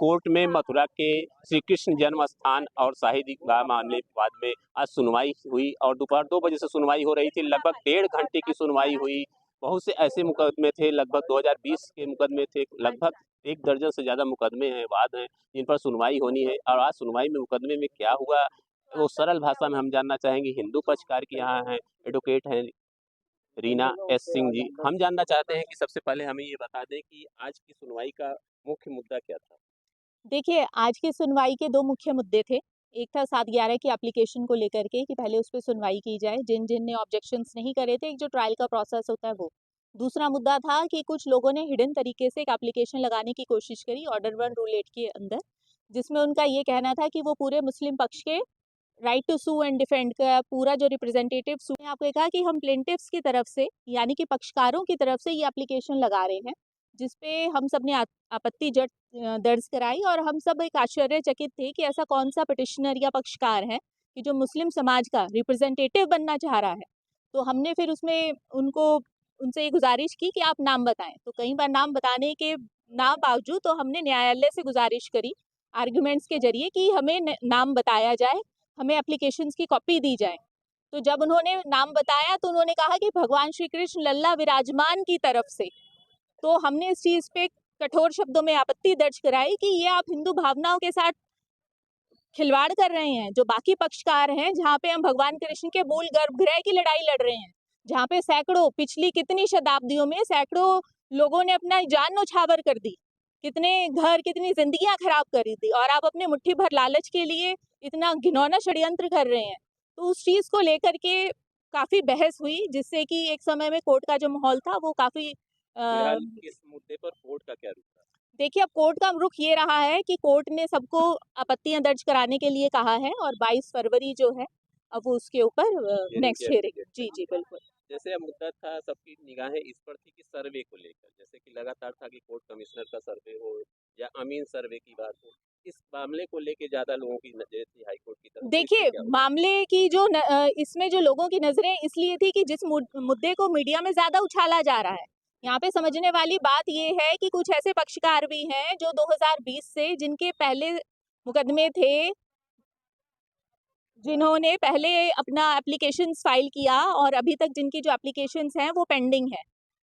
Court में मथुरा के श्री कृष्ण जन्म स्थान और शाही विवाह मामले विवाद में आज सुनवाई हुई और दोपहर 2 बजे से सुनवाई हो रही थी। लगभग 1.5 घंटे की सुनवाई हुई। बहुत से ऐसे मुकदमे थे, लगभग 2020 के मुकदमे थे, लगभग 1 दर्जन से ज़्यादा मुकदमे हैं, वाद हैं, जिन पर सुनवाई होनी है। और आज सुनवाई में मुकदमे में क्या हुआ, वो सरल भाषा में हम जानना चाहेंगे। हिंदू पक्षकार की यहाँ हैं, एडवोकेट हैं रीना एस सिंह जी। हम जानना चाहते हैं कि सबसे पहले हमें ये बता दें कि आज की सुनवाई का मुख्य मुद्दा क्या था? देखिए, आज की सुनवाई के 2 मुख्य मुद्दे थे। एक था 7/11 की एप्लीकेशन को लेकर के कि पहले उस पे सुनवाई की जाए, जिन-जिन ने ऑब्जेक्शंस नहीं करे थे, एक जो ट्रायल का प्रोसेस होता है वो। दूसरा मुद्दा था कि कुछ लोगों ने हिडन तरीके से एक एप्लीकेशन लगाने की कोशिश करी ऑर्डर 1 रूल 8 के अंदर, जिसमें उनका ये कहना था कि वो पूरे मुस्लिम पक्ष के right to sue and defend का पूरा जो रिप्रेजेंटेटिव सू ने आपको कहा कि हम प्लेंटिफ्स की तरफ से यानी कि पक्षकारों की तरफ से ये एप्लीकेशन लगा रहे हैं, जिसपे हम सब ने आपत्ति दर्ज कराई और हम सब एक आश्चर्यचकित थे कि ऐसा कौन सा पिटिशनर या पक्षकार है कि जो मुस्लिम समाज का रिप्रेजेंटेटिव बनना चाह रहा है। तो हमने फिर उसमें उनसे ये गुजारिश की कि आप नाम बताएं। तो कई बार नाम बताने के ना बावजूद तो हमने न्यायालय से गुजारिश करी आर्ग्यूमेंट्स के जरिए कि हमें नाम बताया जाए, हमें एप्लीकेशंस की कॉपी दी जाए। तो जब उन्होंने नाम बताया तो उन्होंने कहा कि भगवान श्री कृष्ण लल्ला विराजमान की तरफ से। तो हमने इस चीज पे कठोर शब्दों में आपत्ति दर्ज कराई कि ये आप हिंदू भावनाओं के साथ खिलवाड़ कर रहे हैं। जो बाकी पक्षकार हैं, जहाँ पे हम भगवान कृष्ण के मूल गर्भगृह की लड़ाई लड़ रहे हैं, जहाँ पे सैकड़ों पिछली कितनी शताब्दियों में सैकड़ों लोगों ने अपना जान न्यौछावर कर दी, कितने घर कितनी जिंदगियां खराब कर दी, और आप अपने मुट्ठी भर लालच के लिए इतना घिनौना षड्यंत्र कर रहे हैं। तो उस चीज को लेकर के काफी बहस हुई, जिससे कि एक समय में कोर्ट का जो माहौल था वो काफी फिलहाल इस मुद्दे पर कोर्ट का क्या रुख है? देखिए, अब कोर्ट का रुख ये रहा है कि कोर्ट ने सबको आपत्तियां दर्ज कराने के लिए कहा है और 22 फरवरी जो है अब वो उसके ऊपर नेक्स्ट हियरिंग। जी जी बिल्कुल। जैसे अब मुद्दा था, सबकी निगाहें इस पर थी कि सर्वे को लेकर, जैसे कि लगातार था कि कोर्ट कमिश्नर का सर्वे हो या अमीन सर्वे की बात हो, इस मामले को लेके ज्यादा लोगों की नजर थी हाईकोर्ट की तरफ। तो इस पे देखिए, क्या होगा? मामले की जो इसमें जो लोगों की नजरें इसलिए थी कि जिस मुद्दे को मीडिया में ज्यादा उछाला जा रहा है, यहाँ पे समझने वाली बात ये है कि कुछ ऐसे पक्षकार भी हैं जो 2020 से जिनके पहले मुकदमे थे, जिन्होंने पहले अपना एप्लीकेशन फाइल किया और अभी तक जिनकी जो एप्लीकेशंस हैं वो पेंडिंग है।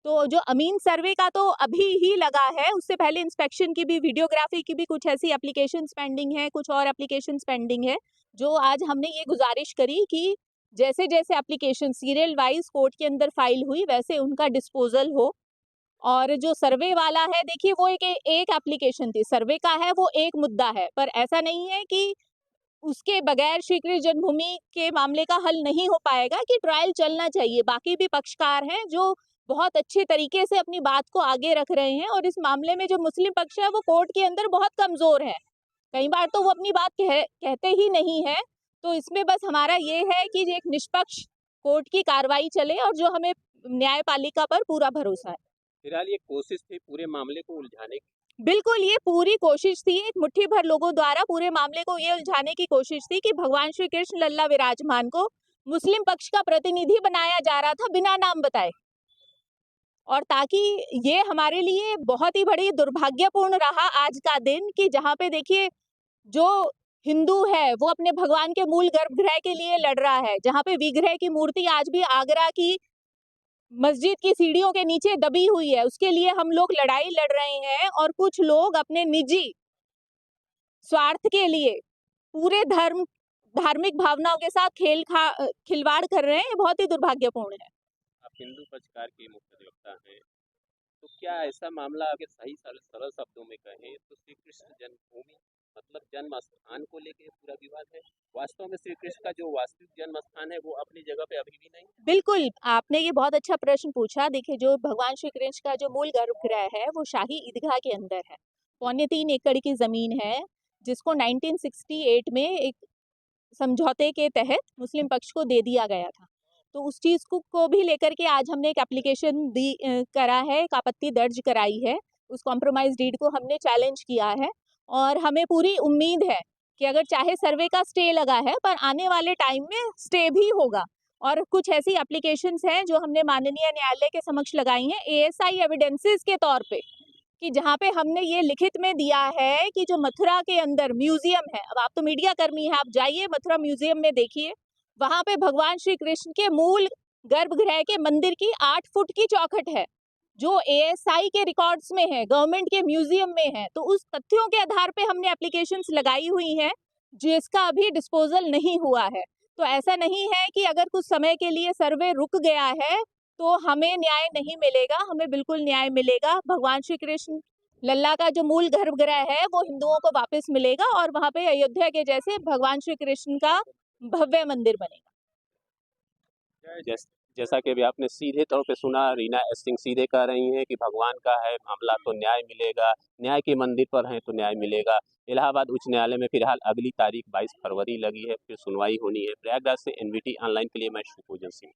तो जो अमीन सर्वे का तो अभी ही लगा है, उससे पहले इंस्पेक्शन की भी, वीडियोग्राफी की भी कुछ ऐसी एप्लीकेशंस पेंडिंग है, कुछ और एप्लीकेशंस पेंडिंग है। जो आज हमने ये गुजारिश करी कि जैसे जैसे एप्लीकेशन सीरियल वाइज कोर्ट के अंदर फाइल हुई वैसे उनका डिस्पोजल हो। और जो सर्वे वाला है, देखिए वो एक एप्लीकेशन थी, सर्वे का है वो एक मुद्दा है, पर ऐसा नहीं है कि उसके बगैर श्री कृष्ण जन्मभूमि के मामले का हल नहीं हो पाएगा, कि ट्रायल चलना चाहिए। बाकी भी पक्षकार हैं जो बहुत अच्छे तरीके से अपनी बात को आगे रख रहे हैं, और इस मामले में जो मुस्लिम पक्ष है वो कोर्ट के अंदर बहुत कमजोर है। कई बार तो वो अपनी बात कहते ही नहीं है। तो इसमें बस हमारा ये है कि एक निष्पक्ष कोर्ट की कार्रवाई चले, और जो हमें न्यायपालिका पर पूरा भरोसा है। फिलहाल ये कोशिश थी पूरे मामले को उलझाने की। बिल्कुल, ये पूरी कोशिश थी, एक मुट्ठी भर लोगों द्वारा पूरे मामले को ये उलझाने की कोशिश थी कि भगवान श्री कृष्ण लल्ला विराजमान को मुस्लिम पक्ष का प्रतिनिधि बनाया जा रहा था बिना नाम बताए। और ताकि ये हमारे लिए बहुत ही बड़ी दुर्भाग्यपूर्ण रहा आज का दिन, कि जहाँ पे देखिए जो हिंदू है वो अपने भगवान के मूल गर्भगृह के लिए लड़ रहा है, जहाँ पे विग्रह की मूर्ति आज भी आगरा की मस्जिद की सीढ़ियों के नीचे दबी हुई है, उसके लिए हम लोग लड़ाई लड़ रहे हैं, और कुछ लोग अपने निजी स्वार्थ के लिए पूरे धार्मिक भावनाओं के साथ खिलवाड़ कर रहे हैं। ये बहुत ही दुर्भाग्यपूर्ण है। आप हिंदू पक्षकार के मुख्य अधिवक्ता हैं, तो क्या ऐसा मामला अगर सही सरल शब्दों में कहें तो श्री कृष्ण जन्मभूमि मतलब जन्म स्थान को लेके पूरा विवाद है? वास्तव में श्री कृष्ण का जो वास्तविक जन्म स्थान है वो अपनी जगह पे अभी भी नहीं है। बिल्कुल, आपने ये बहुत अच्छा प्रश्न पूछा। देखिए, जो भगवान श्री कृष्ण का जो मूल गर्भगृह है वो शाही ईदगाह के अंदर है। 3.25 एकड़ की जमीन है, जिसको 1968 में एक समझौते के तहत मुस्लिम पक्ष को दे दिया गया था। तो उस चीज को भी लेकर के आज हमने एक एप्लीकेशन करा है, एक आपत्ति दर्ज कराई है। उस कॉम्प्रोमाइज डीड को हमने चैलेंज किया है, और हमें पूरी उम्मीद है कि अगर चाहे सर्वे का स्टे लगा है, पर आने वाले टाइम में स्टे भी होगा। और कुछ ऐसी एप्लीकेशंस हैं जो हमने माननीय न्यायालय के समक्ष लगाई हैं एएसआई एविडेंसेस के तौर पे, कि जहाँ पे हमने ये लिखित में दिया है कि जो मथुरा के अंदर म्यूजियम है, अब आप तो मीडिया कर्मी हैं, आप जाइए मथुरा म्यूजियम में देखिए, वहां पे भगवान श्री कृष्ण के मूल गर्भगृह के मंदिर की 8 फुट की चौखट है, जो एएसआई के रिकॉर्ड्स में है, गवर्नमेंट के म्यूजियम में है। तो उस तथ्यों के आधार पे हमने एप्लीकेशंस लगाई हुई हैं, जिसका अभी डिस्पोजल नहीं हुआ है। तो ऐसा नहीं है कि अगर कुछ समय के लिए सर्वे रुक गया है तो हमें न्याय नहीं मिलेगा, हमें बिल्कुल न्याय मिलेगा। भगवान श्री कृष्ण लल्ला का जो मूल गर्भगृह है वो हिंदुओं को वापस मिलेगा और वहां पे अयोध्या के जैसे भगवान श्री कृष्ण का भव्य मंदिर बनेगा। जैसा कि अभी आपने सीधे तौर पे सुना, रीना एस सिंह सीधे कह रही हैं कि भगवान का है मामला तो न्याय मिलेगा, न्याय के मंदिर पर हैं तो न्याय मिलेगा। इलाहाबाद उच्च न्यायालय में फिलहाल अगली तारीख 22 फरवरी लगी है, फिर सुनवाई होनी है। प्रयागराज से एनवीटी ऑनलाइन के लिए मैं शिवपूजन सिंह।